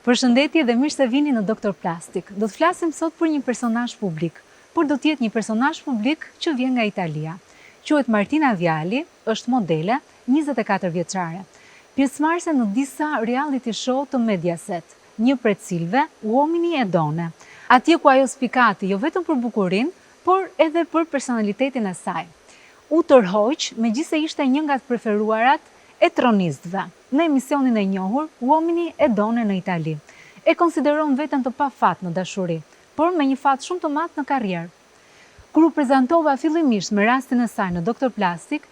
Përshëndetje dhe mirë se vini në Doktor Plastik. Do të flasim sot për një personazh publik, por do të jetë një personazh publik që vjen nga Italia. Quhet Martina Viali, është modele, 24 vjeçare. Pjesëmarrëse në disa reality show të Mediaset, një prej cilëve Uomini e Donne. Atje ku ajo spikati jo vetëm për bukurinë, por edhe për personalitetin e saj. U tërhoq, megjithëse ishte një nga të preferuarat e tronistëve në emisionin e njohur Uomini e Donne në Itali. E konsideron veten të pafat në dashuri, por me një fat shumë të madh në karrierë. Kur u prezantova fillimisht me rastin e saj në Doktor Plastik,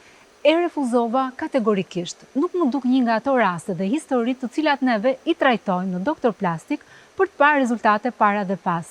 e refuzova kategorikisht. Nuk më duk një nga ato raste dhe historitë të cilat neve i trajtojmë në Doktor Plastik për të parë rezultate para dhe pas.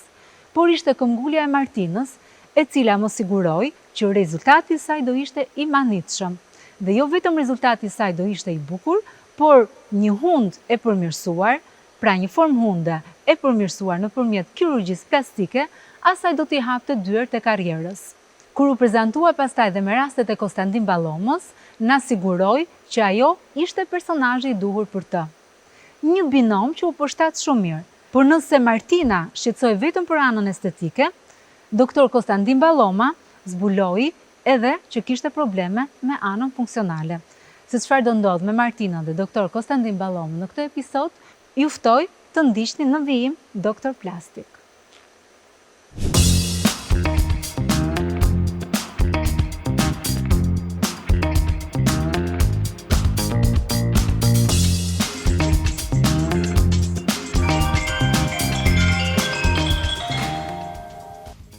Por ishte këmbgulja e Martinës, e cila më siguroi që rezultati i saj do ishte i manitshëm. Dhe jo vetëm rezultati i saj do ishte i bukur, por një hund e përmirësuar, pra një formë hunde e përmirësuar nëpërmjet kirurgjisë plastike, asaj do t'i hapte dyert e karrierës. Kur u prezantua pastaj dhe me rastet e Konstantin Ballomës, na siguroi që ajo ishte personazhi i duhur për të. Një binom që u përshtat shumë mirë, por nëse Martina shqetësoi vetëm për anën estetike, doktor Konstantin Balloma zbuloi edhe që kishte probleme me anën funksionale. Se çfarë do ndodh me Martinën dhe doktor Konstantin Ballomën në këtë episod, ju ftoj të ndiqni në vijim Doktor Plastik.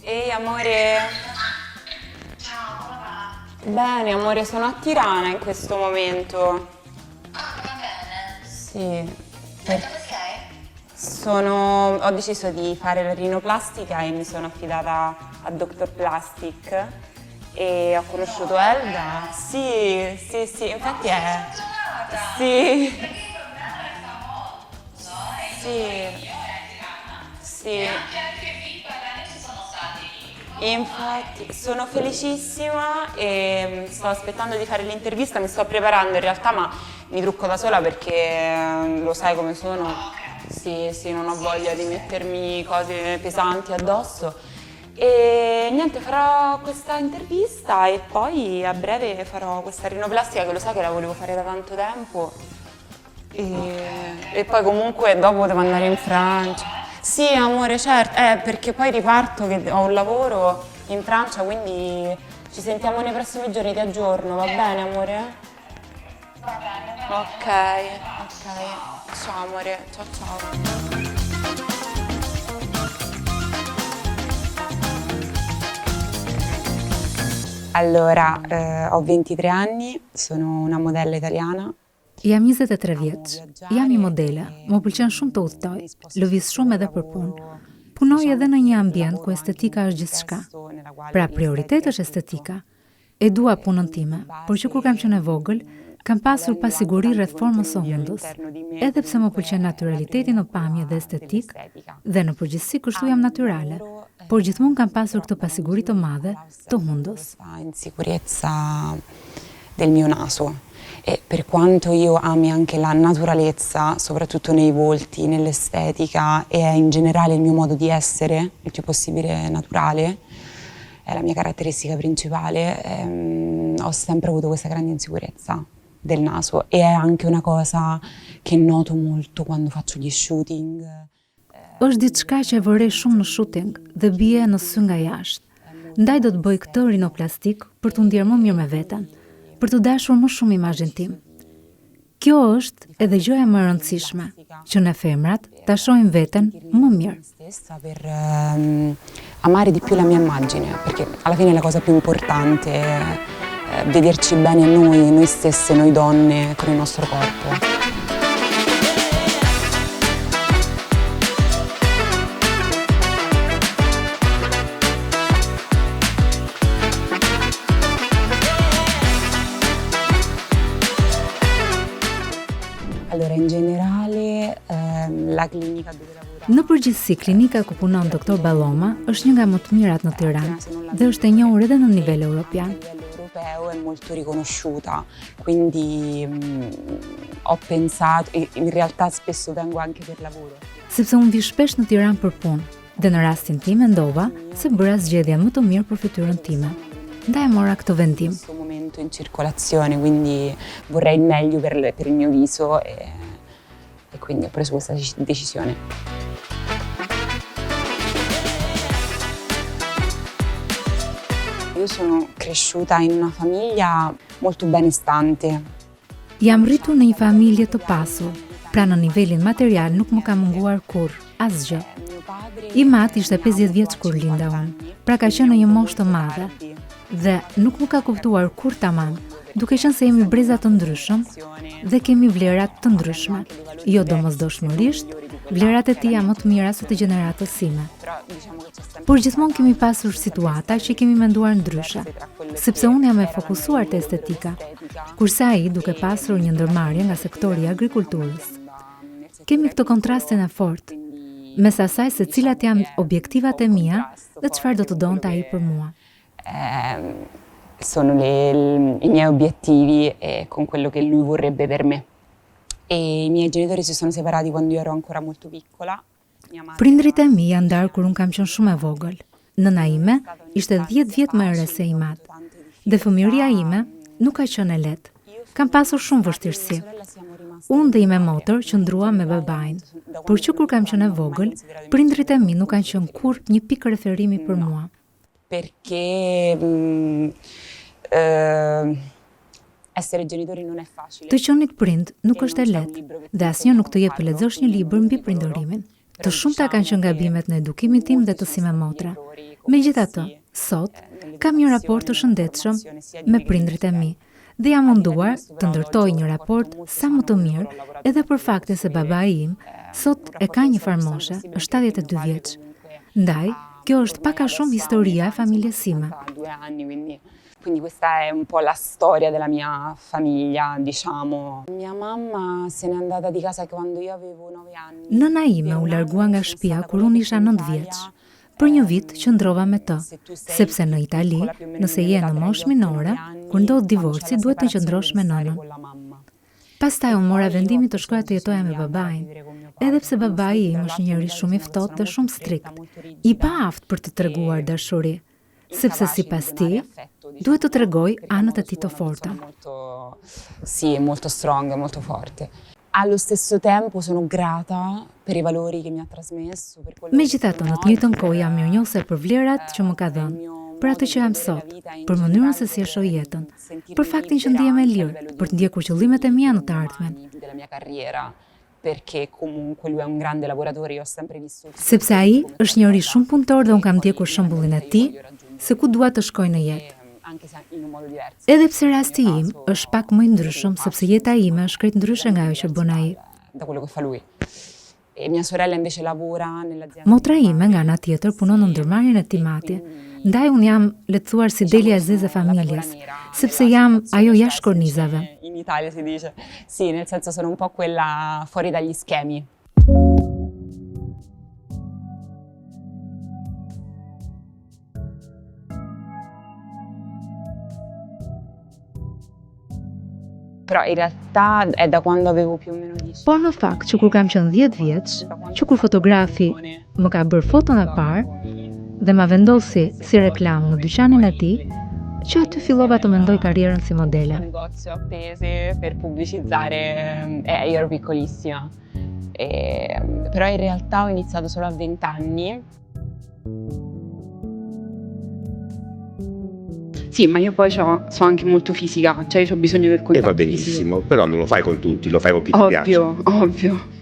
Ehi amore. Bene, amore, sono a Tirana in questo momento. Va bene. Sì. Dove sei? Ho deciso di fare la rinoplastica e mi sono affidata a Doktor Plastik e ho conosciuto Elda. Sì, infatti è... Sì. Sì. Infatti sono felicissima e sto aspettando di fare l'intervista, mi sto preparando in realtà, ma mi trucco da sola perché lo sai come sono. Sì, non ho voglia di mettermi cose pesanti addosso. E niente, farò questa intervista e poi a breve farò questa rinoplastica che lo sai che la volevo fare da tanto tempo. E poi comunque dopo devo andare in Francia. Sì, amore, certo, perché poi riparto che ho un lavoro in Francia, quindi ci sentiamo nei prossimi giorni, ti aggiorno, va bene, amore? Va bene. Ok. Ciao, amore, ciao. Allora, ho 23 anni, sono una modella italiana. Jam 23 vjeç, jam një modele, më pëlqen shumë të udhtoj, lëviz shumë edhe për punë. Punoj edhe në një ambient ku estetika është gjithçka. Pra prioritet është estetika. E dua punën time, por që kur kam qenë e vogël, kam pasur pasiguri rreth formës së hundës. Edhe pse më pëlqen naturaliteti në pamje dhe estetik, dhe në përgjithësi kështu jam natyrale, por gjithmonë kam pasur këtë pasiguri të madhe të hundës. Insicurezza del mio naso. E per quanto io ami anche la naturalezza, soprattutto nei volti, nell'estetica e in generale il mio modo di essere, il più possibile naturale, è la mia caratteristica principale, ho sempre avuto questa grande insicurezza del naso e è anche una cosa che noto molto quando faccio gli shooting. Është diçka që e vërej shumë në shooting dhe bie në sy nga jashtë. Ndaj do të bëj këtë rinoplastik për t'u ndier më mirë me veten, për të dashur më shumë imazhin tim. Kjo është edhe gjëja më e rëndësishme, që ne femrat ta shohim veten më mirë. Per amare di più la mia immagine, perché alla fine la cosa più importante è vederci bene noi stesse, noi donne, con il nostro corpo. Allora, in generale, la clinica dove lavoro... Në përgjithësi, klinika ku punon doktor Balloma është një nga më të mirat në Tiranë dhe është e njohur edhe në nivel evropian. europeo è molto riconosciuta, quindi ho pensato, in realtà spesso vengo anche per lavoro. Sepse unë vi shpesh në Tiranë për punë, dhe në rastin tim mendova se bëra zgjedhja më të mirë për fytyrën time. Ndaj mora këtë vendim. In questo momento in circolazione, quindi vorrei il meglio per il mio viso e quindi ho preso questa decisione. Io sono cresciuta in una famiglia molto benestante. Jam rritur në një familje të pasur, pra në nivelin material nuk më ka munguar kurrë, asgjë. I mat ishte 50 vjeç kur linda unë, pra ka qenë në një moshë të madhe. Dhe nuk më ka kuptuar kur tamam, duke qenë se jemi breza të ndryshëm dhe kemi vlerat të ndryshme. Jo domosdoshmërisht, vlerat e tij janë më të mira se të gjeneratës sime. Por gjithmonë kemi pasur situata që kemi menduar ndryshe, sepse unë jam e fokusuar te estetika, kurse ai duke pasur një ndërmarrje nga sektori i agrikulturës. Kemi këtë kontrastin e fortë mes asaj se cilat janë objektivat e mia dhe çfarë do të donte ai për mua. Sono i miei obiettivi con quello che lui vorrebbe per me. E i miei genitori si sono separati quando io ero ancora molto piccola. Prindrit e mi janë ndarë kur unë kam qenë shumë e vogël. Nëna ime ishte 10 vjet më e re se i mat. Dhe fëmijëria ime nuk ka qenë e lehtë. Kam pasur shumë vështirësi. Unë dhe ime motër qëndruam me babain, por që kur kam qenë e vogël, prindrit e mi nuk kanë qenë kurrë një pikë referimi për mua. Perché essere genitori non è facile. Të qenit prind nuk është e lehtë, dhe asnjë nuk të jep të lexosh një libër mbi prindërimin. Të shumta kanë qenë gabimet në edukimin tim dhe të si me motra. Megjithatë, sot kam një raport të shëndetshëm me prindrit e mi dhe jam munduar të ndërtoj një raport sa më të mirë edhe për faktin se babai im sot e ka një farmoshe, është 72 vjeç. Ndaj, kjo është pak a shumë historia e familjes sime. Quindi questa è un po' la storia della mia famiglia, diciamo. Mia mamma se n'è andata di casa quando io avevo 9 anni. Nëna ime u largua nga shtëpia kur unë isha 9 vjeç. Për një vit qëndrova me të, sepse në Itali, nëse je në moshë minore, kur ndodh divorci, duhet të qëndrosh me nënën. Pastaj unë mora vendimin të shkoja të jetoja me babain, edhe pse babai im është njëri shumë i ftohtë dhe shumë strikt, i paaft për të treguar dashuri, sepse sipas tij, duhet të tregoj anët e tij të forta. Sì, molto strong, molto forte. Allo stesso tempo sono grata per i valori che mi ha trasmesso, per quello. Megjithatë, në të njëjtën kohë jam mirënjohëse për vlerat që më ka dhënë, për atë që jam sot, për mënyrën se si e shoh jetën, për faktin që ndihem e lirë, për të ndjekur qëllimet e mia në të ardhmen. Della mia carriera, perché comunque lui è un grande lavoratore, io ho sempre visto. Sepse ai është njëri shumë punëtor dhe unë kam ndjekur shembullin e tij se ku dua të shkoj në jetë. Edhe pse rasti im është pak më i ndryshëm sepse jeta ime është krejt ndryshe nga ajo që bën ai. Da quello che fa lui. E mia sorella invece lavora nell'azienda. Motra ime nga ana tjetër punon në ndërmarrjen e timati. Ndaj unë jam le të thuar si deli e zezë e familjes, sepse jam ajo jashtë kornizave. In Italia si dice. Sì, nel senso sono un po' quella fuori dagli schemi. Però in realtà è da quando avevo più o meno 10. Por në fakt që kur kam qenë 10 vjeç, që kur fotografi më ka bërë foton e parë dhe ma vendosi si reklam në dyqanin e tij, që aty fillova të mendoj karrierën si modele. Negozio appese per pubblicizzare, io ero piccolissima. Però in realtà ho iniziato solo a 20 anni. Sì, ma io poi sono anche molto fisica, cioè ho bisogno del contatto E va benissimo, però non lo fai con tutti, lo fai con chi ti piace. Ovvio.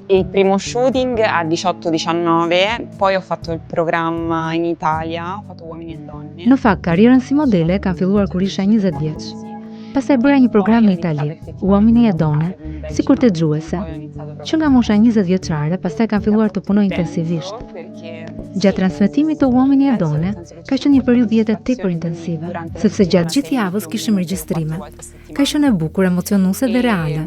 Il primo shooting a 18-19, poi ho fatto il programma in Italia, ho fatto Uomini e Donne. Në fakt, karrierën si modele kam filluar kur isha 20 vjeç. Pastaj bëra një program në Itali, Uomini e Donne, si kurtegjuese. Që nga mosha 20 vjeçare, pastaj kam filluar të punoj intensivisht. Gjatë transmetimit të Uomini e Donne, ka qenë një periudhë jete tepër intensive, sepse gjatë gjithë javës kishim regjistrime. Ka qenë e bukur, emocionuese dhe reale.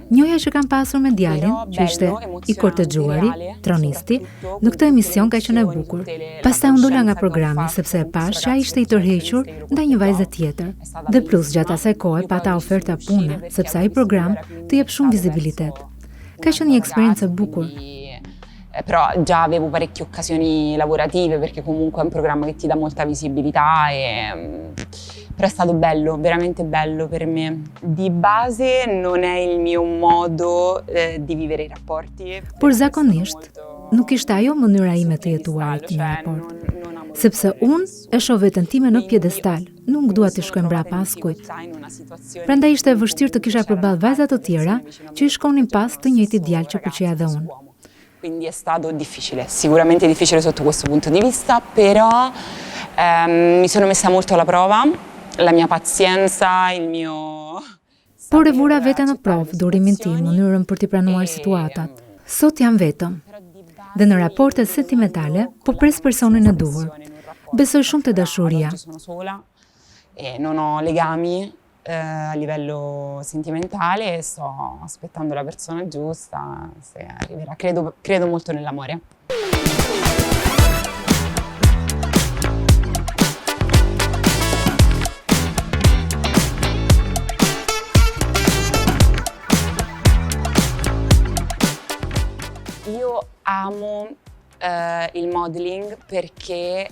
Njoja që kam pasur me djalin, që ishte i kortexhuari, tronisti, në këtë emision ka qenë e bukur. Pastaj u ndola nga programi sepse e pash që ai ishte i tërhequr ndaj një vajze tjetër. Dhe plus gjatë asaj kohe pata oferta pune, sepse ai program të jep shumë vizibilitet. Ka qenë një eksperiencë e bukur. Però già avevo parecchie occasioni lavorative perché comunque è un programma che ti dà molta visibilità però è stato bello, veramente bello per me. Di base non è il mio modo di vivere i rapporti. Por zakonisht, nuk ishte ajo mënyra ime të jetuarit në raport. Sepse unë e shoh veten time në piedestal, nuk dua të shkoj mbrapa askujt. Prandaj ishte e vështirë të kisha përballë vajza të tjera që i shkonin pas të njëjtit djalë që pëlqeja dhe unë. Quindi è stato difficile, sicuramente difficile sotto questo punto di vista, però mi sono messa molto alla prova, la mia pazienza, il mio... Por e vura vete në provë durimin tim, mënyrën për t'i pranuar situatat. Sot jam vetëm. Dhe në raportet sentimentale, po pres personin e duhur. Besoj shumë te dashuria. Sono sola e non ho legami a livello sentimentale e sto aspettando la persona giusta, se arriverà. Credo molto nell'amore. Io amo il modeling perché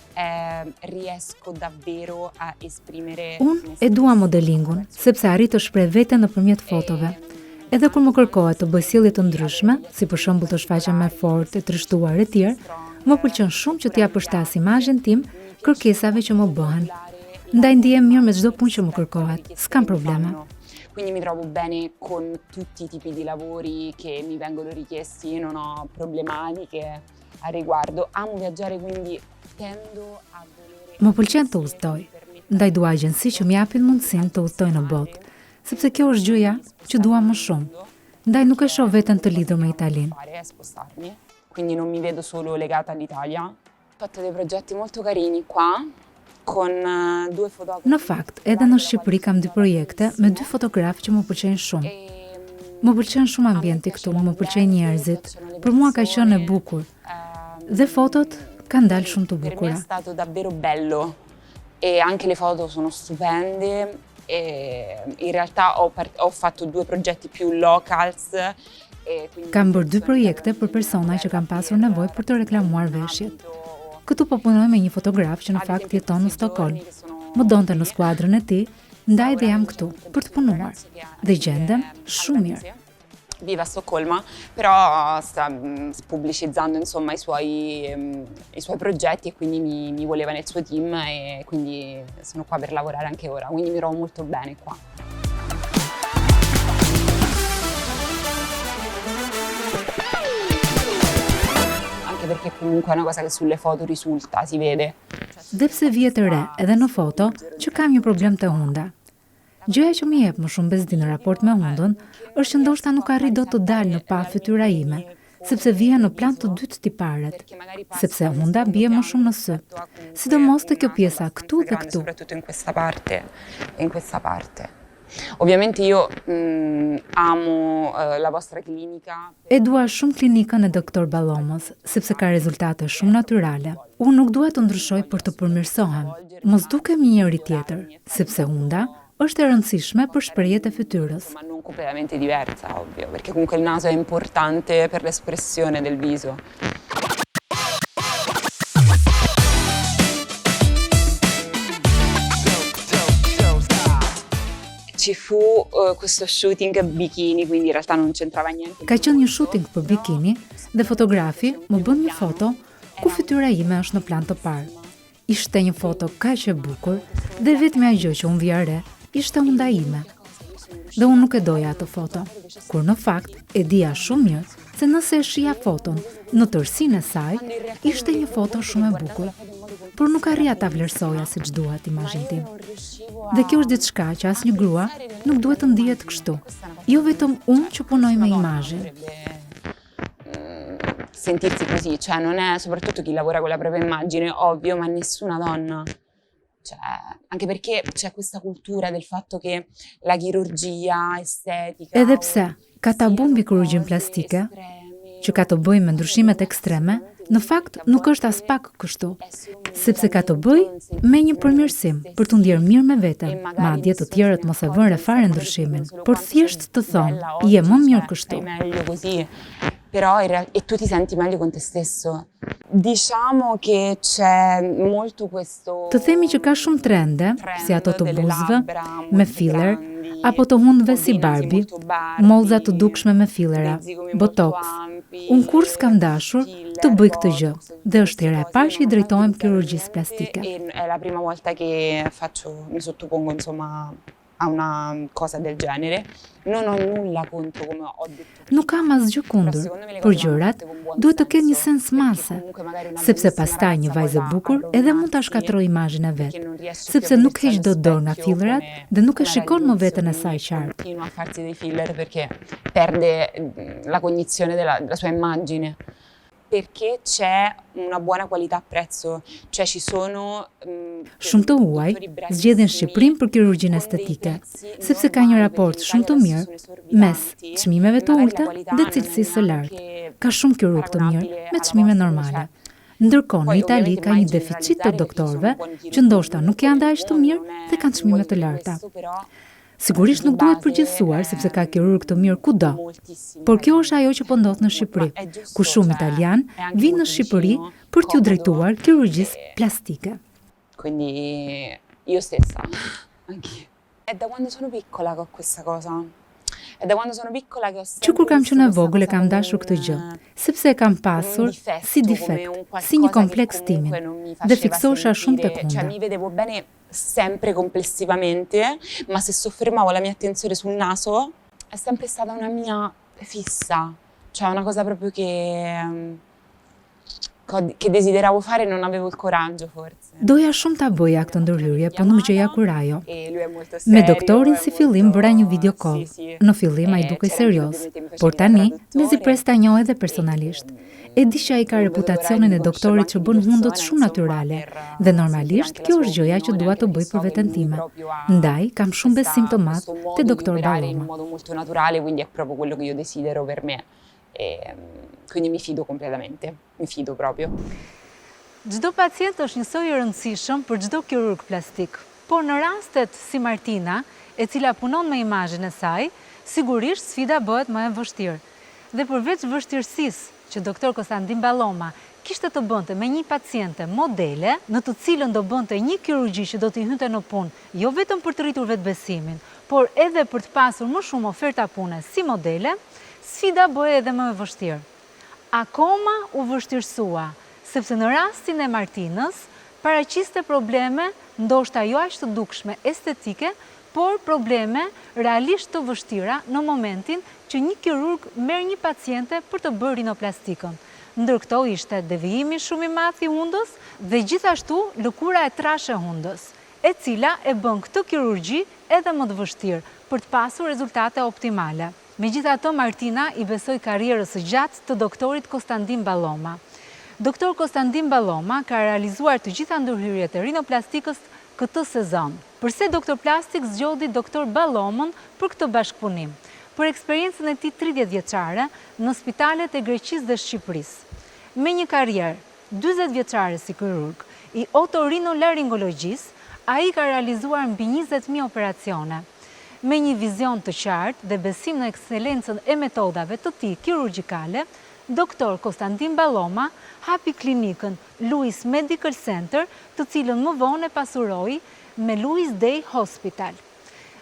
riesco davvero a esprimere... Unë e dua modelingun, sepse arrit të shpreh veten nëpërmjet fotove. Edhe kur më kërkohet të bëj sjellje të ndryshme, si për shembull të shfaqem më fort, të trishtuar e tjerë, më pëlqen shumë që t'ja përshtas imazhin tim kërkesave që më bëhen. Ndaj ndihem mirë me çdo punë që më kërkohet, s'kam probleme. Quindi mi trovo bene con tutti i tipi di lavori che mi vengono richiesti, non ho problematiche a riguardo. Amo viaggiare, quindi tendo a volere... Më pëlqen të udhtoj, ndaj dua agjenci që m'japin mundësinë të udhtoj në botë, sepse kjo është gjëja që dua më shumë. Ndaj nuk e shoh veten të lidhur me Italinë. Spostarmi, quindi non mi vedo solo legata all'Italia. Ho fatto dei progetti molto carini qua con due fotografi. Në fakt, edhe në Shqipëri kam 2 projekte me 2 fotografë që më pëlqejnë shumë. Më pëlqen shumë ambienti këtu, më pëlqejnë njerëzit. Për mua ka qenë e bukur. Dhe fotot kanë dalë shumë të bukura. Per me è stato davvero bello e anche le foto sono stupende e in realtà ho fatto 2 progetti più locals. Kam bërë 2 projekte për persona që kanë pasur nevojë për të reklamuar veshjet. Këtu po punoj me një fotograf që në fakt jeton në Stockholm. Më donte në skuadrën e tij, ndaj dhe jam këtu për të punuar. Dhe gjendem shumë mirë. Vive a Stoccolma, però sta pubblicizzando insomma i suoi progetti e quindi mi voleva nel suo team e quindi sono qua per lavorare anche ora, quindi mi trovo molto bene qua. Anche perché comunque è una cosa che sulle foto risulta, si vede. Dhe pse vjet e re edhe në foto që kam një problem të hunda. Gjëja që më jep më shumë bezdi në raport me hundën është që ndoshta nuk arri dot të dalë në pa fytyra ime, sepse vija në plan të dytë tiparet, sepse hunda bie më shumë në sy, sidomos te kjo pjesa këtu dhe këtu. Soprattutto in questa parte. Ovviamente io amo la vostra clinica. E dua shumë klinikën e doktor Ballomës, sepse ka rezultate shumë natyrale. Unë nuk dua të ndryshoj për të përmirësohem, mos dukemi njëri tjetër, sepse hunda është e rëndësishme për shprehjet e fytyrës. Ma non completamente diversa, ovvio, perché comunque il naso è importante per l'espressione del viso. Ci fu questo shooting bikini, quindi in realtà non c'entrava niente. Ka qenë një shooting për bikini dhe fotografi më bën një foto ku fytyra ime është në plan të parë. Ishte një foto kaq e bukur dhe vetmja gjë që unë vija re ishte hunda ime. Dhe unë nuk e doja atë foto, kur në fakt e dija shumë mirë se nëse e shija foton në tërësinë e saj, ishte një foto shumë e bukur, por nuk arrija ta vlerësoja siç duhet imazhin tim. Dhe kjo është diçka që asnjë grua nuk duhet të ndihet kështu. Jo vetëm unë që punoj me imazhin. Sentirsi così, cioè non è soprattutto chi lavora con la propria immagine, ovvio, ma nessuna donna. Cioè, anche perché c'è questa cultura del fatto che la chirurgia estetica Edhe pse ka tabu mbi kirurgjin plastike, që ka të bëjë me ndryshimet ekstreme, në fakt nuk është as pak kështu, sepse ka të bëjë me një përmirësim për të ndjerë mirë me vete, madje të tjerët mos e vënë re fare ndryshimin, por thjesht të thonë, je më mirë kështu. Meglio così, però e tu ti senti meglio con te stesso. Diciamo che c'è molto questo. Të themi që ka shumë trende, si ato të buzëve, me filler, apo të hundëve si Barbie, mollza të dukshme me fillera, botox. Unë kur s'kam dashur të bëj këtë gjë, dhe është hera e parë që i drejtohem kirurgjisë plastike. È la prima volta che mi sottopongo insomma a una cosa del genere. Non ho nulla contro, come ho detto. Nuk kam asgjë kundër, por gjërat duhet të kenë një sens mase, sepse pastaj një vajzë e bukur edhe mund ta shkatërrojë imazhin e vet, sepse nuk heq dot dorë nga fillerat dhe nuk e shikon më veten e saj qartë. Continua a farsi dei filler perché perde la cognizione della sua immagine. Perché c'è una buona qualità prezzo, cioè ci sono Shumë të huaj zgjedhin Shqipërinë për kirurgjinë estetike, sepse ka një raport shumë të mirë mes çmimeve të ulta dhe cilësisë së lartë. Ka shumë kirurg të mirë me çmime normale. Ndërkohë në Itali ka një deficit të doktorëve që ndoshta nuk janë aq të mirë dhe kanë çmime të larta. Sigurisht nuk duhet përgjithësuar sepse ka kirurg të mirë kudo, por kjo është ajo që po ndodh në Shqipëri, ku shumë italian vinë në Shqipëri për t'ju drejtuar kirurgjisë plastike. Quindi io stessa, anch'io. È da quando sono piccola che ho questa cosa. È da quando sono piccola che ho sempre. Që kur kam qenë e vogël e kam dashur këtë gjë, sepse e kam pasur si difekt, si një kompleks timin, dhe fiksosha shumë tek Cioè mi vedevo bene sempre complessivamente, ma se soffermavo la mia attenzione sul naso è sempre stata una mia fissa, cioè una cosa proprio che desideravo fare e non avevo il coraggio forse. Doja shumë ta bëja këtë ndërhyrje, po nuk gjeja kurajo. E lui è molto Me serio, doktorin si fillim bëra një video call. Në fillim ai dukej serioz, por tani mezi pres ta njoh edhe personalisht. E di që ai ka reputacionin e doktorit që bën hundët shumë natyrale, dhe normalisht kjo është gjëja që dua të bëj për veten time. Ndaj kam shumë besim të madh te doktor in Balloma. modo molto naturale, quindi è proprio quello che io desidero per me. E quindi mi fido completamente, mi fido proprio. Çdo pacient është njësoj i rëndësishëm për çdo kirurg plastik, por në rastet si Martina, e cila punon me imazhin e saj, sigurisht sfida bëhet më e vështirë. Dhe përveç vështirësisë që doktor Konstantin Balloma kishte të bënte me një paciente modele, në të cilën do bënte një kirurgji që do t'i hynte në punë, jo vetëm për të rritur vetbesimin, por edhe për të pasur më shumë oferta pune si modele, sfida bëhej edhe më e vështirë. Akoma u vështirësua, sepse në rastin e Martinës, paraqiste probleme ndoshta jo aq të dukshme estetike, por probleme realisht të vështira në momentin që një kirurg merr një paciente për të bërë rinoplastikën. Ndër këto ishte devijimi shumë i madh i hundës dhe gjithashtu lëkura e trashë e hundës, e cila e bën këtë kirurgji edhe më të vështirë për të pasur rezultate optimale. Megjithatë, Martina i besoi karrierës së gjatë të doktorit Konstantin Balloma. Doktor Konstantin Balloma ka realizuar të gjitha ndërhyrjet e rinoplastikës këtë sezon. Përse doktor plastik zgjodhi doktor Ballomën për këtë bashkëpunim? Për eksperiencën e tij 30 vjeçare në spitalet e Greqisë dhe Shqipërisë. Me një karrierë 40 vjeçare si kirurg i otorinolaringologjisë, ai ka realizuar mbi 20.000 operacione. Me një vizion të qartë dhe besim në ekselencën e metodave të tij kirurgjikale, doktor Konstantin Balloma hapi klinikën Lewis Medical Center, të cilën më vonë e pasuroi me Louis Day Hospital.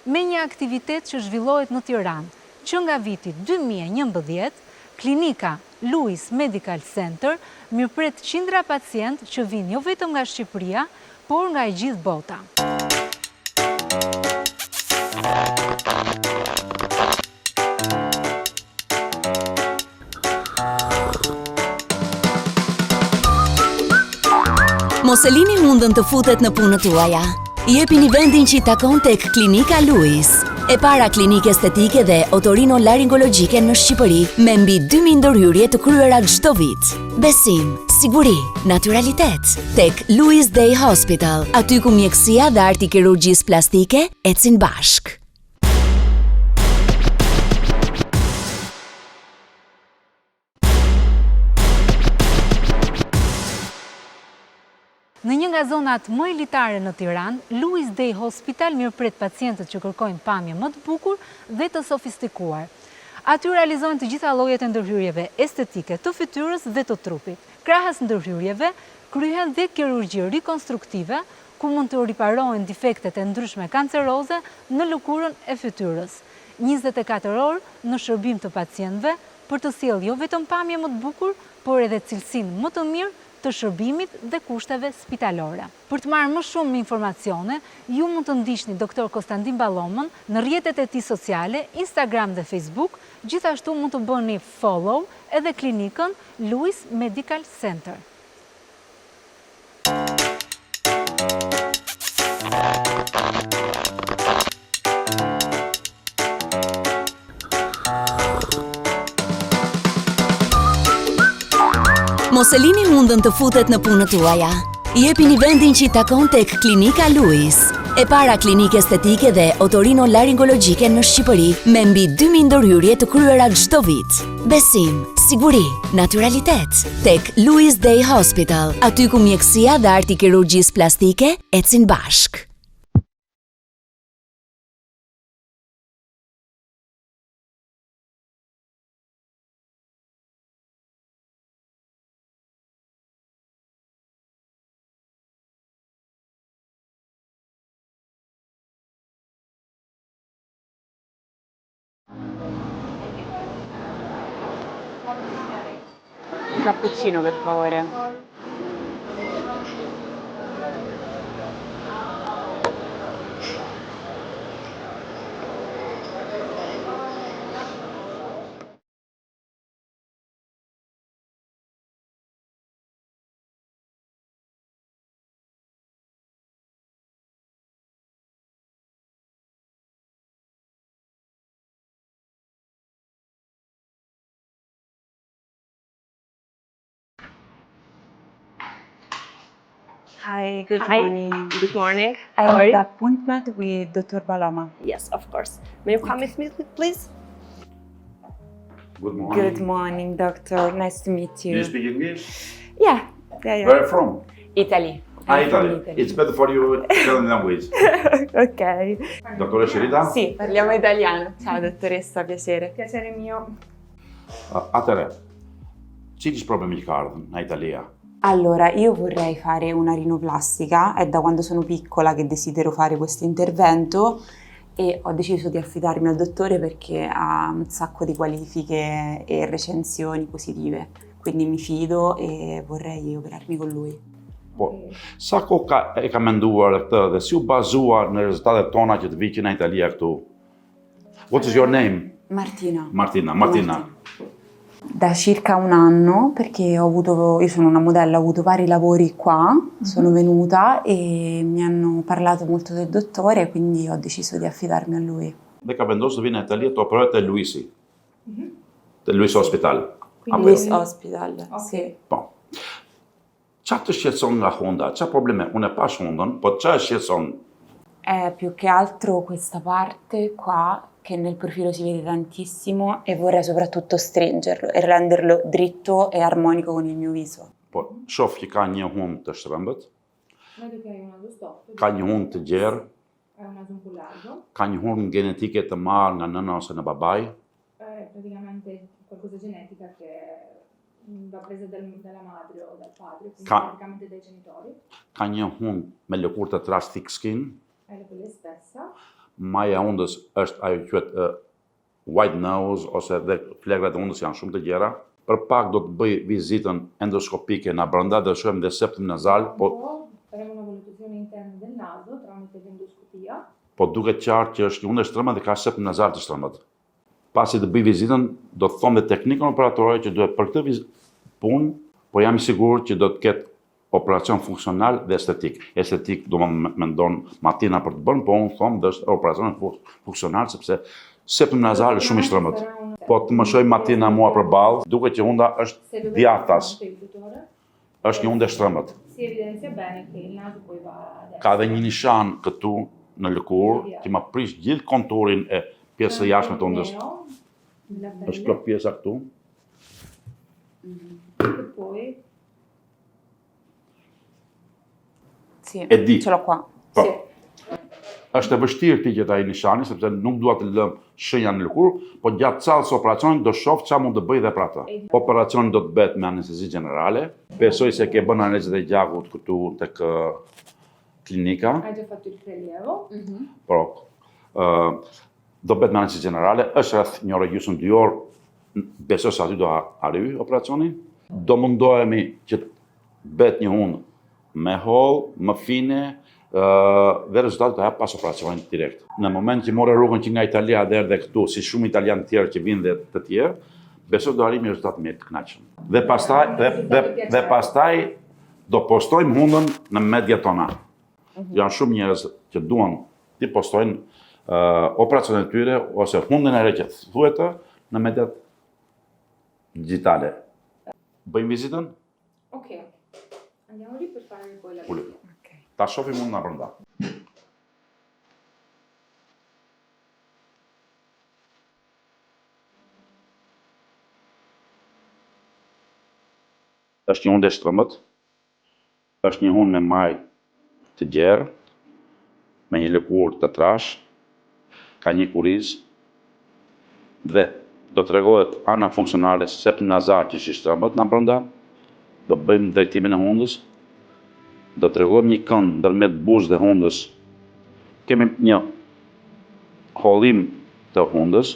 Me një aktivitet që zhvillohet në Tiranë, që nga viti 2011, klinika Louis Medical Center mirëpret qindra pacient që vinë jo vetëm nga Shqipëria, por nga e gjithë bota. Mos e lini mundën të futet në punët tuaja. Jepini vendin që i takon tek Klinika Louis, e para klinikë estetike dhe otorinolaringologjike në Shqipëri, me mbi 2000 ndërhyrje të kryera çdo vit. Besim, siguri, naturalitet. Tek Louis Day Hospital, aty ku mjekësia dhe arti kirurgjisë plastike ecin bashk. Në një nga zonat më elitare në Tiranë, Louis Day Hospital mirëpret pacientët që kërkojnë pamje më të bukur dhe të sofistikuar. Aty realizojnë të gjitha llojet e ndërhyrjeve estetike të fytyrës dhe të trupit. Krahas ndërhyrjeve, kryhen dhe kirurgji rikonstruktive, ku mund të riparohen defektet e ndryshme kanceroze në lëkurën e fytyrës. 24 orë në shërbim të pacientëve për të sjellë jo vetëm pamje më të bukur, por edhe cilësinë më të mirë të shërbimit dhe kushteve spitalore. Për të marrë më shumë informacione, ju mund të ndiqni Dr. Konstantin Ballomën në rrjetet e tij sociale, Instagram dhe Facebook, gjithashtu mund të bëni follow edhe klinikën Louis Medical Center. Mos e lini mundën të futet në punët tuaja. Jepini vendin që i takon tek Klinika Louis, e para klinikë estetike dhe otorinolaringologjike në Shqipëri, me mbi 2000 ndërhyrje të kryera çdo vit. Besim, siguri, naturalitet. Tek Louis Day Hospital, aty ku mjekësia dhe arti kirurgjisë plastike ecin bashk. Un cappuccino, per favore. Hi, good morning. Good morning. I How are have you? the appointment with Dr. Balama. Yes, of course. May you come with me, please? Good morning. Good morning, doctor. Nice to meet Do you. you speak English? Yeah. Where from? Italy. I'm from Italy. It's better for you Italian language. Ok. Dottoressa Rita? Sì, parliamo italiano. Ciao, dottoressa, piacere. Piacere mio. Atëre, cili është problemi që ka ardhur në Italia? Allora, io vorrei fare una rinoplastica, è da quando sono piccola che desidero fare questo intervento e ho deciso di affidarmi al dottore perché ha un sacco di qualifiche e recensioni positive, quindi mi fido e vorrei operarmi con lui. Po, sa kohë e ka menduar këtë dhe si u bazua në rezultatet tona që të viqin në Italia këtu? What is your name? Martina. Martina. Da circa un anno, perché io sono una modella, ho avuto vari lavori qua, sono venuta e mi hanno parlato molto del dottore, quindi ho deciso di affidarmi a lui. Dhe ka vendosur të vinë në Itali të operohet te Luisi. Te Luis Hospital. Louis Hospital, sì. Po. Qa të shqetëson nga Honda? Qa probleme? Unë e pash Hondën, po qa e shqetëson? È più che altro questa parte qua che nel profilo si vede tantissimo e vorrei soprattutto stringerlo e renderlo dritto e armonico con il mio viso. Po, shof që ka një hund të shtrembët, ka një hund të gjerë, ka një hund genetike të marrë nga nëna ose në babaj, praticamente qualcosa genetica che va presa dalla madre o dal padre, quindi Ca- praticamente dai genitori. ka një hund me lëkurë të trash thick skin, È la pelle spessa, maja hundës është ajo quhet white nose ose dhe flegrat e hundës janë shumë të gjera. Për pak do të bëj vizitën endoskopike në brenda dhe shohim dhe septum nazal, po faremo una valutazione interna del naso tramite l'endoscopia. po duket qartë që është një hund e shtrembët dhe ka septum nazal të shtrembët. Pasi të bëj vizitën, do të them dhe teknikën operatore që duhet për këtë punë, po jam i sigurt që do të ketë operacion funksional dhe estetik. Estetik do më mendon Martina për të bërë, po unë them dhe është operacion funksional sepse septum nazal është shumë i shtrembët. Po të më shoj Martina mua përballë, duket që hunda është djathtas. është një hundë e shtrëmbët. Si evidenzia bene che il naso poi va a destra. Ka dhe një nishan këtu në lëkurë, që ma prish gjithë konturin e pjesës së jashtme të hundës. Është kjo pjesa këtu. E poi Sì, E di. ce l'ho qua. Po. Sì. Është e vështirë ti gjetë ai nishani, sepse nuk dua të lëm shenja në lëkurë, po gjatë callës së operacionit do shoh çfarë mund të bëj dhe për atë. Operacioni do të bëhet me anestezi gjenerale. Besoj se ke bën anestezit e gjakut këtu tek klinika. Hai già fatto il prelievo. Po, do bëhet me anestezi gjenerale, është rreth një orë gjysmë 2 orë, besoj se aty do arrijë operacioni. Do mundohemi që të bëhet një hundë me holl, më fine, dhe rezultatet do hap pas operacionit direkt. Në moment që morë rrugën që nga Italia dhe erdhe këtu, si shumë italianë të tjerë që vinë dhe të tjerë, besoj do arrijmë rezultate më të këndshme. Dhe pastaj do postojmë hundën në mediat tona. Janë shumë njerëz që duan të postojnë operacionet e tyre ose hundën e re që thuhet në mediat digjitale. Bëjmë vizitën? Ok. Andiamo lì per fare poi la Ule. visita. Ta shohim hundën nga brenda. Është një hundë e shtrëmbët, është një hundë me maj të gjerë, me një lëkurë të trash, ka një kuriz dhe do të tregohet ana funksionale septinazal që është i shtrëmbët nga brenda, do bëjmë drejtimin e hundës, do të tregojmë një kënd ndërmjet buzë dhe hundës. Kemi një hollim të hundës,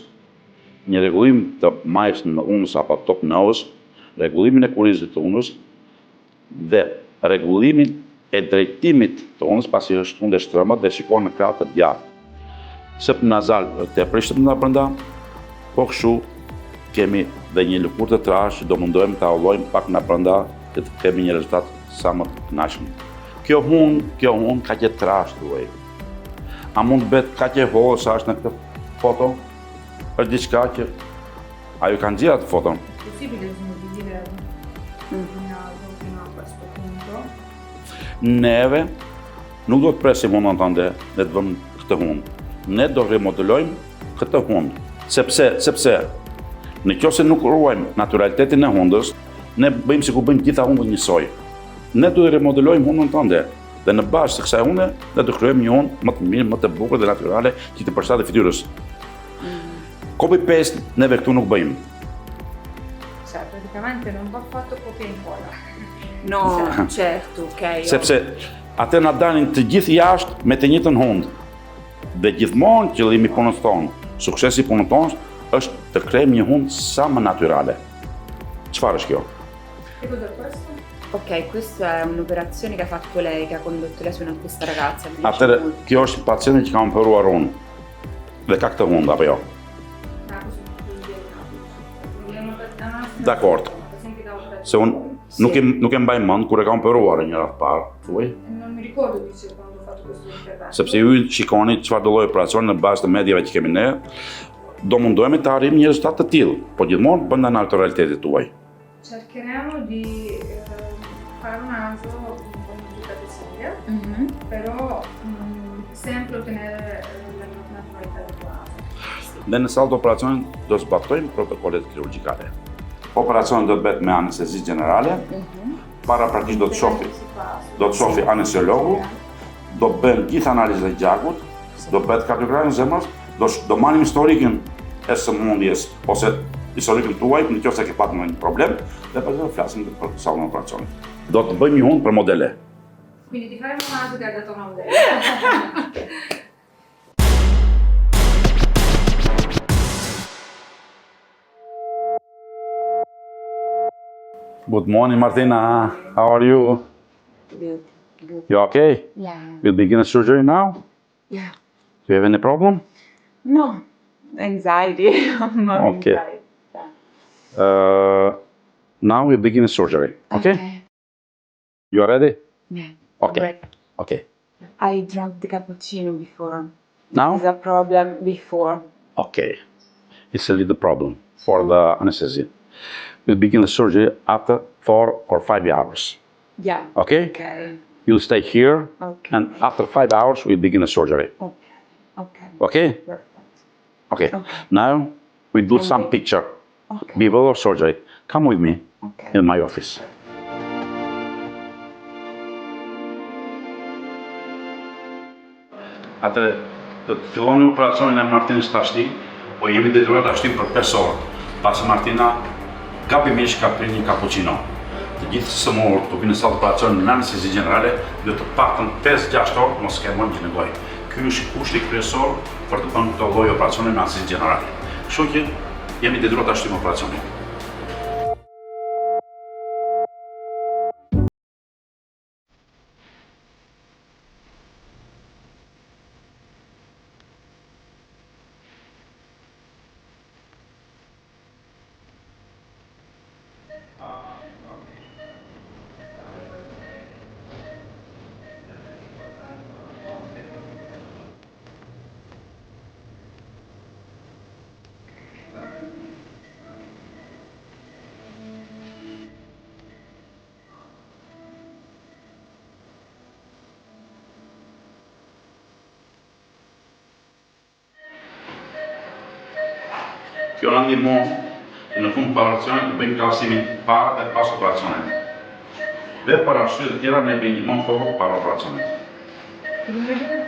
një rregullim të majës në hundës apo top nose, rregullimin e kurizit të hundës dhe rregullimin e drejtimit të hundës pasi është hundë e shtrëmbët dhe shikon në krah të djathtë. Septinazal tepër i shtrëmbët nga brenda, po kështu kemi dhe një lëkurë të trashë, do mundohemi ta hollojmë pak nga brenda dhe të kemi një rezultat sa më të kënaqshëm. Kjo hundë ka që trash thuaj. A mund të bëhet kaq e hollë sa është në këtë foto? Është diçka që ajo ka nxjerrë atë foton. È possibile smorbidire il naso fino a questo punto? Neve nuk do të presim hundën tënde dhe të vëmë këtë hundë. Ne do remodelojmë këtë hundë. Sepse nëse nuk ruajmë naturalitetin e hundës, ne bëjmë sikur bëjmë gjitha hundët njësoj. Ne do të remodelojmë hundën tënde dhe në bazë të kësaj hunde ne do krijojmë një hundë më të mirë, më të bukur dhe natyrale që të përshtatet fytyrës. Copy paste neve këtu nuk bëjmë. Cioè, praticamente non va fatto copia e incolla. No, certo, ok. Sepse atë na dalin të gjithë jashtë me të njëjtën hundë. Dhe gjithmonë qëllimi i punës tonë, suksesi i punës tonë është të krijojmë një hundë sa më natyrale. Çfarë është kjo? Che cos'è questo? Ok, questa è un'operazione che ha fatto lei, che ha condotto lei su questa ragazza. Mi dice Atëre, molto. kjo është pacienti që ka operuar unë. Dhe ka këtë hundë apo jo? Ah, così, vogliamo una Dakord. paziente che ha operato. Se unë nuk e mbaj mend kur e ka operuar një radhë parë, thuaj, Non mi ricordo di se quando ho fatto questo intervento. sepse ju shikoni çfarë do lloj operacioni në bazë të mediave që kemi ne, do mundohemi të arrijmë një rezultat të tillë, po gjithmonë brenda naturalitetit tuaj. Cercheremo di fare un naso un po' modificato simile, però sempre ottenere la naturalità del naso. Dhe në sallë të operacionit do zbatojmë protokollet kirurgjikale. Operacioni do të bëhet me anestezi gjenerale, para praktikisht do të shofi anestesiologu, do bëhen gjithë analizat e gjakut, do bëhet kardiogramën e zemrës, do marrim historikën e sëmundjes ose historikën tuaj nëse ke pasur një problem dhe pastaj do flasim për sallën e operacionit. Do të bëjmë një hundë për modele. Quindi ti faremo un naso che ha dato una modella. Good morning, Martina. How are you? Good, good. You okay? Yeah. We'll begin the surgery now. Yeah. Do you have any problem? No, anxiety. More Okay. anxiety. Now we begin the surgery. Okay? You are ready? Yeah. Okay. Right. Okay. I drank the cappuccino before. Now? There's a problem before. Okay. It's a little problem for the anesthesia. We'll begin the surgery after 4 or 5 hours. Yeah. Okay? Okay. You'll stay here, Okay. and after 5 hours, we begin the surgery. Okay. Okay? Perfect. Okay. Now, we do some picture before surgery. Come with me in my office. Atë do të filloni operacionin e Martinës tashti, po jemi detyruar ta shtim për 5 orë. Pasi Martina gabimisht ka pirë një cappuccino. Të gjithë sëmurë të vinë në sallë operacion në anestezi gjenerale, dhe të paktën 5-6 orë mos kemon gjinëgoj. Ky është kushti kryesor për të bënë këto lloj operacione në anestezi gjenerale. Kështu që jemi detyruar ta shtim operacionin. Kjo na ndihmon që në fund operacionit të bëjmë krahasimin para dhe pas operacionit. Dhe për arsye të tjera ne bëjmë një kohë para operacionit.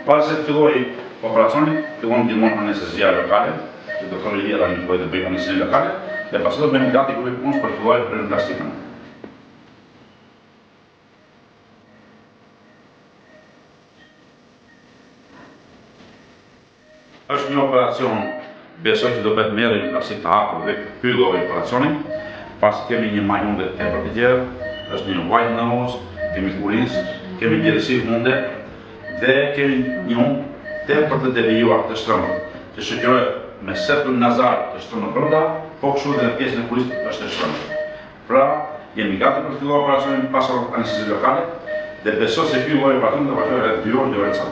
Pas se filloi operacioni, fillon ndihmon anestezia lokale, që doktori Lia tani po të bëjë anestezi lokale, dhe pastaj do bëjmë gati grupi punës për të filluar plastikën. Është një operacion, besoj që do bëhet merrë plastik të hapur dhe ky lloj operacioni, pasi kemi një majmun dhe tepër të gjerë, është një white nose, kemi kurizë, kemi gjerësi munde dhe kemi një unë tepër të devijuar të shtrëmbët, që shoqërohet me septum nazal të shtrëmbët brenda, po kështu dhe në pjesën e kurizë është e shtrëmbët. Pra, jemi gati për të filluar operacionin pas anestezi lokale dhe besoj se ky lloj operacioni do vazhdojë rreth 2 orë, 2 orë e ca.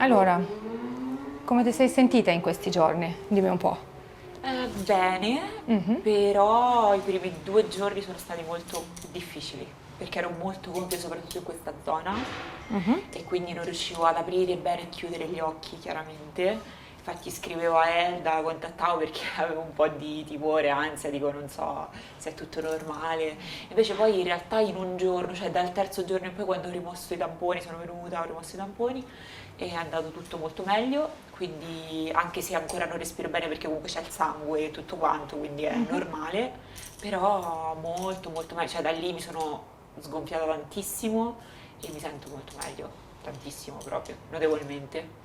Allora, come ti sei sentita in questi giorni? Dimmi un po'. Bene, però i primi 2 giorni sono stati molto difficili perché ero molto gonfia soprattutto in questa zona e quindi non riuscivo ad aprire bene e chiudere gli occhi chiaramente. Infatti scrivevo a Elda, la contattavo perché avevo un po' di timore, ansia, dico non so se è tutto normale. Invece poi in realtà in un giorno, cioè dal terzo giorno e poi quando ho rimosso i tamponi, sono venuta, ho rimosso i tamponi, e è andato tutto molto meglio, quindi anche se ancora non respiro bene perché comunque c'è il sangue e tutto quanto, quindi è normale, però molto molto meglio, cioè da lì mi sono sgonfiata tantissimo e mi sento molto meglio, tantissimo proprio, notevolmente.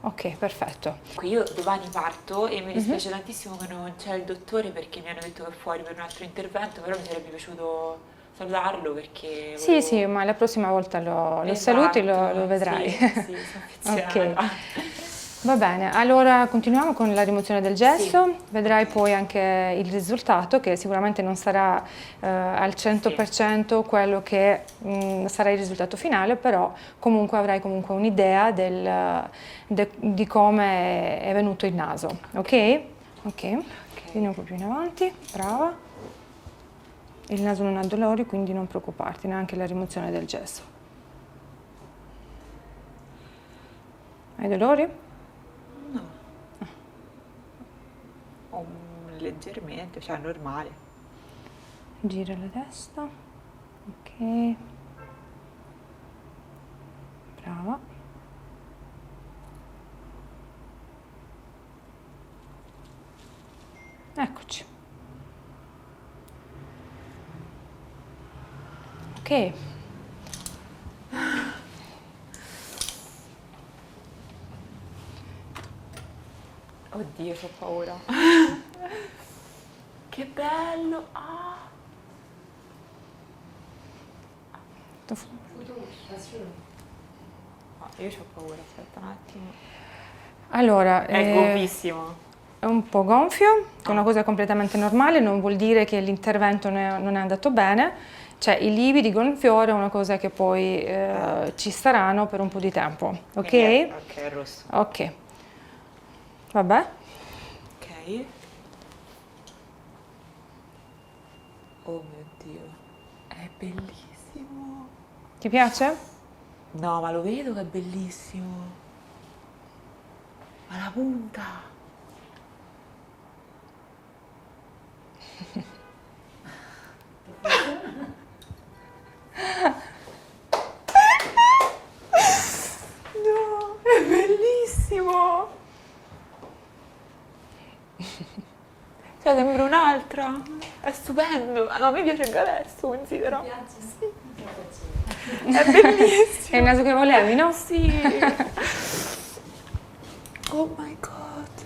Ok, perfetto. Io domani parto e mi dispiace tantissimo che non c'è il dottore perché mi hanno detto che è fuori per un altro intervento, però mi sarebbe piaciuto salutarlo perché... Sì, sì, ma la prossima volta lo Esatto, saluti, lo vedrai. Sì, sono affezionata. Ok, va bene. Allora continuiamo con la rimozione del gesso, vedrai poi anche il risultato che sicuramente non sarà al 100% quello che sarà il risultato finale, però comunque avrai comunque un'idea di come è venuto il naso, ok? Ok, vieni un po' più in avanti, brava. Il naso non ha dolori, quindi non preoccuparti, neanche la rimozione del gesso. Hai dolori? No. Leggermente, cioè normale. Gira la testa. Ok. Brava. Eccoci. Ok. Oddio, ho paura. Che bello! Ah. Tutto io ho paura, aspetta un attimo. Allora, È gonfissimo. è un po' gonfio, che è una cosa completamente normale, non vuol dire che l'intervento non è andato bene, cioè i lividi gonfiore è una cosa che poi ci staranno per un po' di tempo, ok? Ok, è rosso. Ok. Vabbè. Ok. Oh mio Dio, è bellissimo. Ti piace? No, ma lo vedo che è bellissimo. Ma la punta. No, è bellissimo. Cioè, sembra un'altra. È stupendo. No, a me piace anche adesso, considero. Mi piace, sì. È bellissimo. È il naso che volevi, no? Sì. Oh my god.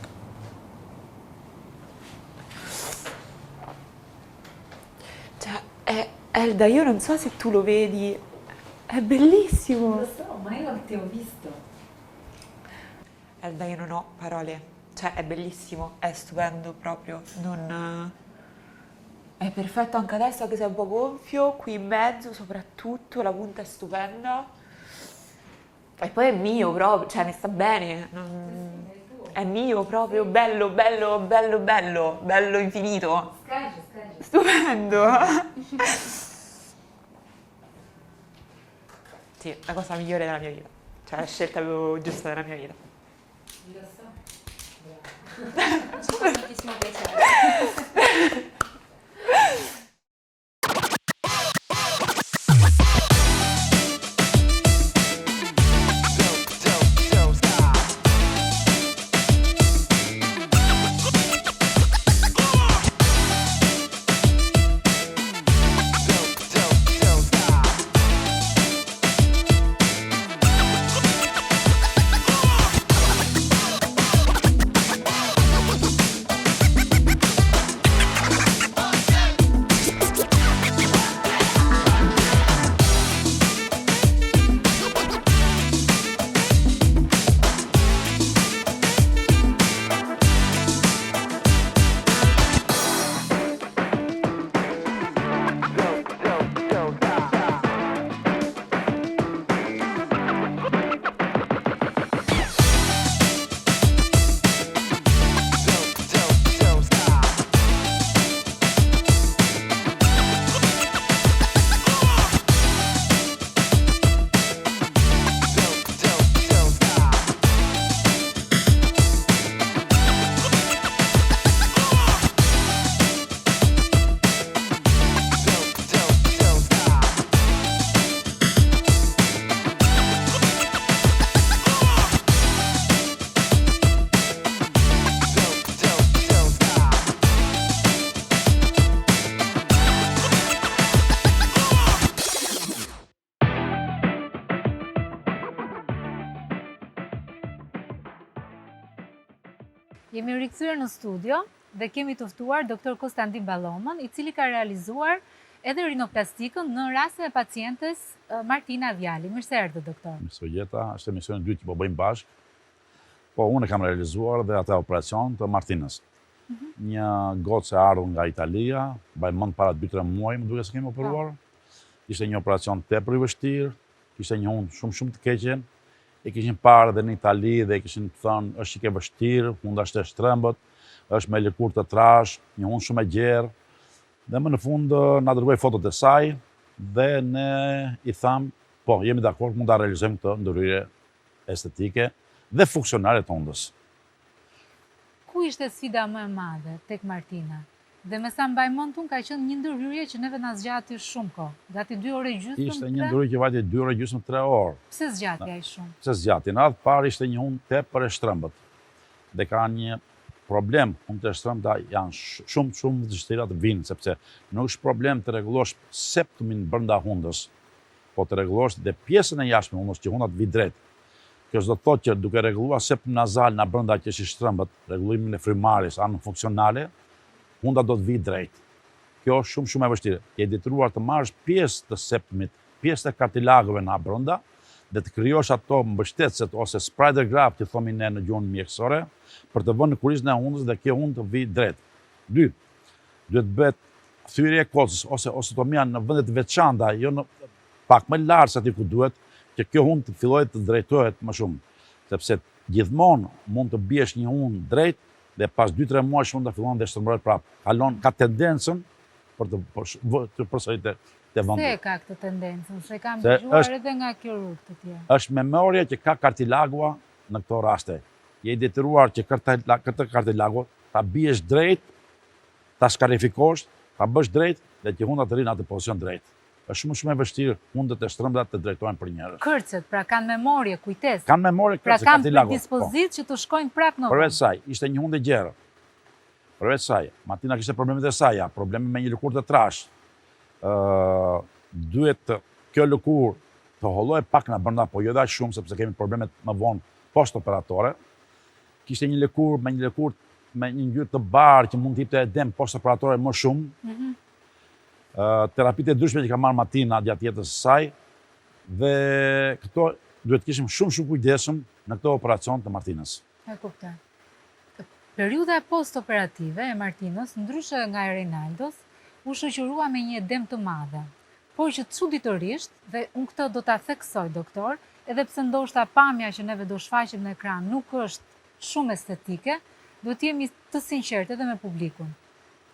Cioè, Elda, io non so se tu lo vedi. È bellissimo. Lo so, ma io non ti ho visto. Elda, io non ho parole. Cioè, è bellissimo, è stupendo proprio. Non... È perfetto anche adesso, anche se è un po' gonfio. Qui in mezzo, soprattutto, la punta è stupenda. E poi è mio proprio, cioè mi sta bene. È mio proprio, bello, bello, bello, bello, bello infinito. Stupendo. Sì, la cosa migliore della mia vita. Cioè la scelta più giusta della mia vita. Lo so. Tantissimo piacere. Jemi rikthyer në studio dhe kemi të ftuar doktor Konstantin Ballomën, I cili ka realizuar edhe rinoplastikën në rastin e pacientes Martina Vjali. Mirë se erdhët, doktor. Mirësojeta, është emisioni dytë që po bëjmë bashkë. Po unë kam realizuar dhe atë operacion të Martinës. Një gocë e ardhur nga Italia, mbaj mend para 2-3 muaj, më duket se kemi operuar. Ishte një operacion tepër I vështirë, kishte një unë shumë të keqen. E kishin parë edhe në Itali dhe e kishin thënë është çike vështirë, hunda është e shtrembët, është me lëkurë të trash, një unë shumë e gjerë. Dhe më në fund na dërgoi fotot e saj dhe ne I tham, po, jemi dakord, mund ta realizojmë këtë ndryrje estetike dhe funksionale të hundës. Ku ishte sfida më e madhe tek Martina? Dhe me sa mbaj mend unë ka qenë një ndërhyrje që neve na zgjati shumë kohë, gati 2 orë gjysmë. Ishte një ndërhyrje që vajte 2 orë gjysmë 3 orë. Pse zgjati aq shumë? Pse zgjati? Në radhë parë ishte një unë tepër e shtrembët. Dhe ka një problem, unë të shtrembëta janë shumë vështira të vinë, sepse nuk është problem të rregullosh septumin brenda hundës, po të rregullosh dhe pjesën e jashtme hundës që hunda të vi drejt. Kjo do të thotë që duke rregulluar septum nazal nga brenda që është I shtrembët, rregullimin e frymarrjes, anën funksionale, hunda do të vi drejt. Kjo është shumë e vështirë. Je detyruar të marrësh pjesë të septumit, pjesë të kartilagëve nga brenda dhe të krijosh ato mbështetëset ose spider graft që thomi ne në gjuhën mjekësore, për të vënë në kurizën e hundës dhe kjo hundë të vi drejt. 2. Duhet bëhet thyrje e kocës ose osteotomia në vende të veçanta, jo në pak më larg se aty ku duhet, që kjo hundë të fillojë të drejtohet më shumë, sepse gjithmonë mund të biesh një hundë drejt dhe pas 2-3 muajsh hundë fillon të shtrëmbohet prapë. Ka tendencën për të përsëritë te vendi. Se ka këtë tendencën, se kam dëgjuar edhe nga kirurg të tjerë. Është memoria që ka kartilagua në këto raste. Je i detyruar që këtë kartilagu ta biesh drejt, ta skarifikosh, ta bësh drejt dhe që hunda të rinë atë pozicion drejt. Është shumë e vështirë hundët e shtrëmbta të drejtohen për njerëz. Kërcet, pra kanë memorie, kujtesë. Kanë memorie kërcet, pra kartilagu. Pra kanë predispozitë që të shkojnë prapë në. Përveç saj, ishte një hundë e gjerë. Përveç saj, Martina kishte problemet e saj, probleme me një lëkurë të trashë. Duhet kjo lëkurë të hollojë pak në brenda, po jo dhe aq shumë sepse kemi problemet më vonë post-operatore. Kishte një lëkurë me një ngjyrë të bardhë që mund të jepte edem post-operatore më shumë. Terapitë e ndryshme që ka marrë Martina gjatë jetës së saj dhe këto duhet kishim shumë kujdesshëm në këto operacion të Martinës. E kuptoj. Periudha post-operative e Martinës, ndryshe nga e Reinaldos, u shoqërua me një edem të madhe. Por që çuditërisht, dhe unë këtë do ta theksoj doktor, edhe pse ndoshta pamja që neve do shfaqim në ekran nuk është shumë estetike, duhet jemi të sinqertë edhe me publikun,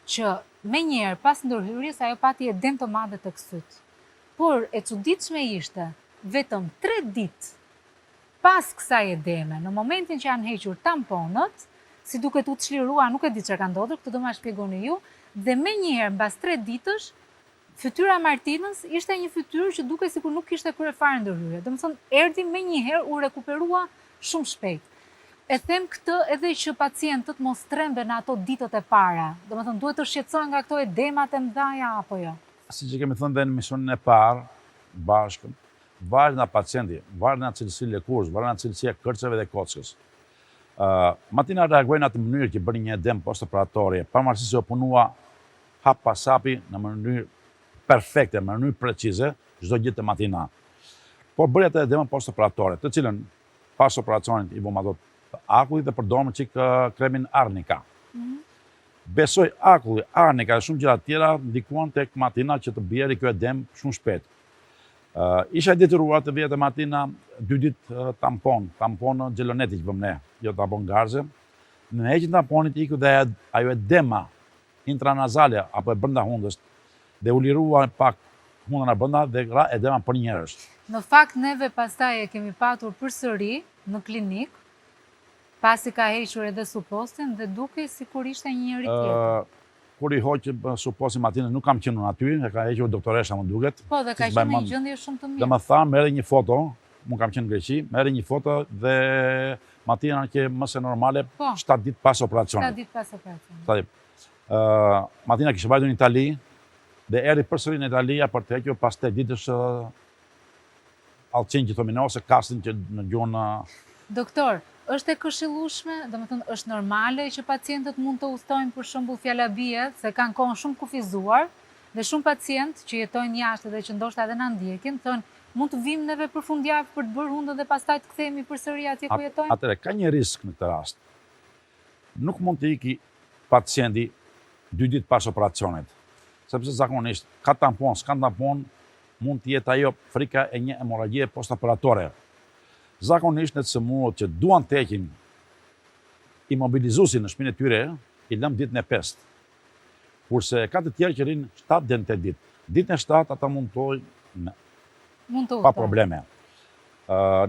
që me njerë pas ndërhyrjes ajo pati edem të madhe të kësyt. Por e çuditshme ishte, vetëm 3 ditë pas kësaj edeme, në momentin që janë hequr tamponët, si duket u të çlirua, nuk e di çfarë ka ndodhur, këtë do ma shpjegoni ju, dhe me njëherë mbas 3 ditësh, fytyra Martinës ishte një fytyrë që duke sikur nuk kishte kryer fare ndërhyrje. Domethënë erdhi me njëherë u rekuperua shumë shpejt. E them këtë edhe që pacientët mos tremben në ato ditët e para. Domethënë duhet të shqetësohen nga këto edemat e mëdha apo jo. Siç e kemi thënë dhe në misionin e parë, bashkë, varet nga pacienti, varet nga cilësia e lëkurës, varet nga cilësia e kërceve dhe kockës. Martina reagoi në atë mënyrë që bëri një edem post-operatore, pavarësisht se u punua hap pas hapi në mënyrë perfekte, në mënyrë precize, çdo gjë të Martina. Por bëri atë edem post-operatore, të cilën pas operacionit i vëmë ato akulli dhe përdorëm çik kremin arnika. Besoj akulli, arnika dhe shumë gjëra tjera ndikuan tek Martina që të bjerë kjo edem shumë shpejt. Isha e detyruar të vijë te Martina 2 ditë tampon xheloneti që vëmë ne, jo tampon garze. Në heqjen e tamponit iku dhe ajo edema intranazale apo e brenda hundës dhe u lirua pak hundën e brenda dhe ra edema për njerëz. Në fakt neve pastaj e kemi patur përsëri në klinik, pasi ka hequr edhe supostin dhe duke sikur ishte një njeri tjetër. Kur i hoq supostin Martinës nuk kam qenë aty, e ka hequr doktoresha më duket. Po, dhe ka qenë në një gjendje shumë të mirë. Dhe më tha, merri një foto, mu kam qenë në Greqi, merri një foto dhe Martina që mëse normale 7 ditë pas operacionit. 7 ditë pas operacionit. Martina kishte vajtur në Itali dhe erdhi përsëri në Itali për të hequr pas 8 ditësh alçin që thomin ose kastin që në gjuhën. Doktor, është e këshillueshme, domethënë është normale që pacientët mund të ustojnë për shembull fjalabie, se kanë kohën shumë kufizuar, dhe shumë pacientë që jetojnë jashtë dhe që ndoshta edhe na ndjekin, thonë mund të vim neve për fundjavë për të bërë hundën dhe pastaj të kthehemi përsëri atje ku jetojnë. Atëherë ka një risk në këtë rast. Nuk mund të iki pacienti 2 ditë pas operacionit, sepse zakonisht ka tampon, s'ka tampon, mund të jetë ajo frika e një hemoragjie post-operatore. Zakonisht në të sëmurët që duan të heqin imobilizuesin në shtëpinë e tyre, i lëm ditën e 5. Kurse ka të tjerë që rinë 7 deri në 8 ditë. Ditën e 7 ata mund të pa probleme.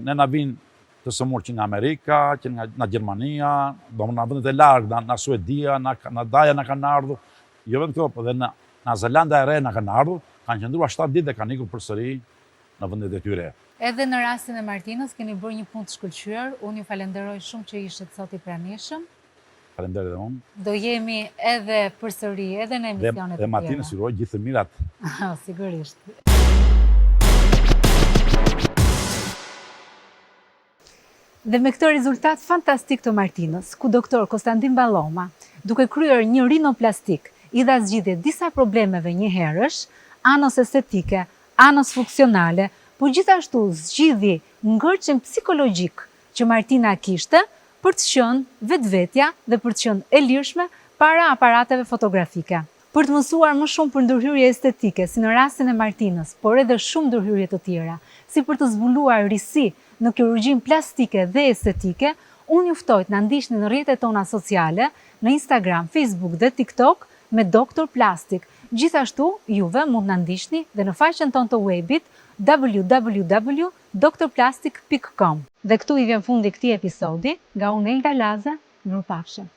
Ne na vinë të sëmurë që nga Amerika, që nga Gjermania, do nga vendet e largë, nga Suedia, nga Kanadaja na kanë ardhur, jo vetëm këto, por edhe nga Zelanda e Re na kanë ardhur, kanë qëndruar 7 ditë dhe kanë ikur përsëri në vendet e tyre. Edhe në rastin e Martinës keni bërë një punë të shkëlqyer. Unë ju falenderoj shumë që ishit sot i pranishëm. Falenderoj edhe unë. Do jemi edhe përsëri edhe në emisionet e tjera. Dhe Martinës uroj gjithë të mirat. Sigurisht. Dhe me këtë rezultat fantastik të Martinës, ku doktor Konstantin Balloma, duke kryer një rinoplastik, i dha zgjidhje disa problemeve një herësh, anës estetike, anës funksionale, por gjithashtu zgjidhi ngërçen psikologjik që Martina kishte për të qenë vetvetja dhe për të qenë e lirshme para aparateve fotografike. Për të mësuar më shumë për ndërhyrje estetike, si në rastin e Martinës, por edhe shumë ndërhyrje të tjera, si për të zbuluar risi në kirurgjin plastike dhe estetike, unë juftoj të na ndiqni në rrjetet tona sociale, në Instagram, Facebook dhe TikTok me Dr. Plastik. Gjithashtu, juve mund na ndiqni dhe në faqen tonë të webit www.drplastik.com. Dhe këtu i vjen fundi këtij episodi, nga unë Elda Laza, mirupafshim.